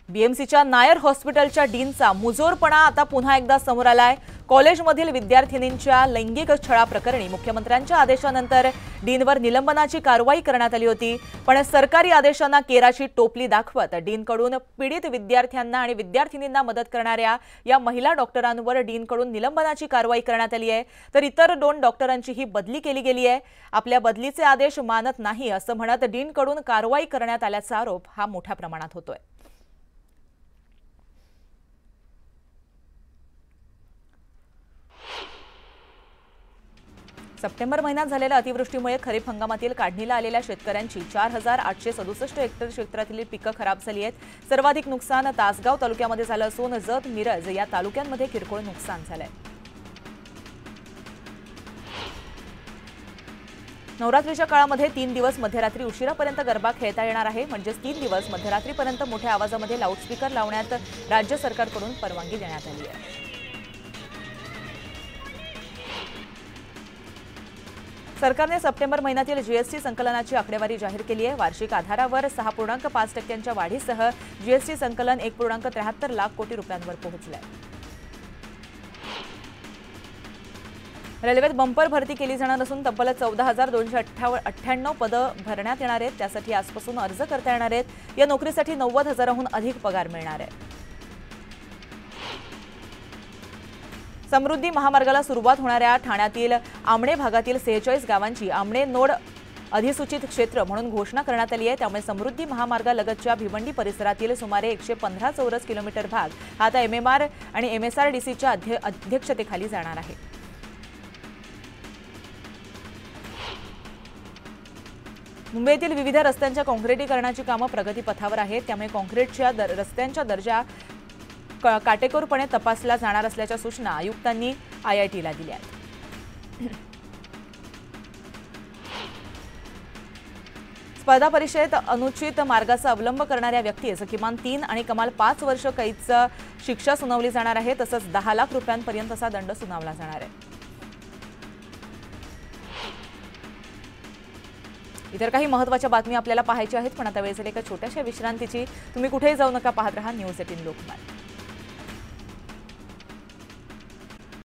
बीएमसीच्या नायर हॉस्पिटलच्या डीनचा मुजोरपणा आता पुन्हा एकदा समोर आलाय। कॉलेजमधील विद्यार्थिनींच्या लैंगिक छळाप्रकरणी मुख्यमंत्र्यांच्या आदेशानंतर डीनवर निलंबनाची कारवाई करण्यात आली होती, पण सरकारी आदेशांना केराची टोपली दाखवत डीनकडून पीडित विद्यार्थ्यांना आणि विद्यार्थिनींना मदत करणाऱ्या या महिला डॉक्टरांवर डीनकडून निलंबनाची कारवाई करण्यात आली आहे। तर इतर 2 डॉक्टरांचीही बदली केली गेली आहे। आपल्या बदलीचे आदेश मानत नाही असं म्हणत डीनकडून कारवाई करण्यात आल्याचा आरोप हा मोठ्या प्रमाणात होतोय। सप्टेंबर महिन्यात झालेल्या अतिवृष्टीमुळे खरीप हंगामातील काढणीला आलेल्या शेतकऱ्यांची 4867 हेक्टर क्षेत्रातील पिकं खराब झाली आहेत। सर्वाधिक नुकसान तासगाव तालुक्यामध्ये झालं असून जत मिरज या तालुक्यांमध्ये किरकोळ नुकसान झालंय। नवरात्रीच्या काळामध्ये 3 दिवस मध्यरात्री उशिरापर्यंत गरबा खेळता येणार आहे, म्हणजेच 3 दिवस मध्यरात्रीपर्यंत मोठ्या आवाजामध्ये लाऊडस्पीकर लावण्यात राज्य सरकारकडून परवानगी देण्यात आली आहे। सरकारने सप्टेंबर महिन्यातील जीएसटी संकलनाची आकडेवारी जाहीर केली आहे। वार्षिक आधारावर 6.5% वाढीसह जीएसटी संकलन 1.73 लाख कोटी रुपयांवर पोहोचले आहे। रेल्वेत बंपर भरती केली जाणार असून तब्बल 14,298 पदं भरण्यात येणार आहेत। त्यासाठी आजपासून अर्ज करता येणार आहेत। या नोकरीसाठी 90,000हून अधिक पगार मिळणार आहे। समृद्धी महामार्गाला सुरुवात होणाऱ्या ठाण्यातील आमणे भागातील 46 गावांची आमणे नोड अधिसूचित क्षेत्र म्हणून घोषणा करण्यात आली आहे। त्यामुळे समृद्धी महामार्गालगतच्या भिवंडी परिसरातील सुमारे 115 चौरस किलोमीटर भाग आता एमएमआर आणि एमएसआरडीसीच्या अध्यक्षतेखाली जाणार आहे। मुंबईतील विविध रस्त्यांच्या काँक्रिटीकरणाची कामं प्रगतीपथावर आहेत। त्यामुळे काँक्रीटच्या रस्त्यांच्या दर्जा काटेकोरपणे तपासला जाणार असल्याच्या सूचना आयुक्तांनी आयआयटीला दिल्या आहेत। स्पर्धा परीक्षेत अनुचित मार्गाचा अवलंब करणाऱ्या व्यक्तीस किमान 3 आणि कमाल 5 वर्ष कैदची शिक्षा सुनावली जाणार आहे। तसंच 10 लाख रुपयांपर्यंतचा दंड सुनावला जाणार आहे। इतर काही महत्त्वाच्या बातमी आपल्याला पाहायच्या आहेत, पण आता वेळ झाली एका छोट्याशा विश्रांतीची। तुम्ही कुठेही जाऊ नका, पाहत रहा न्यूज 18 लोकमत।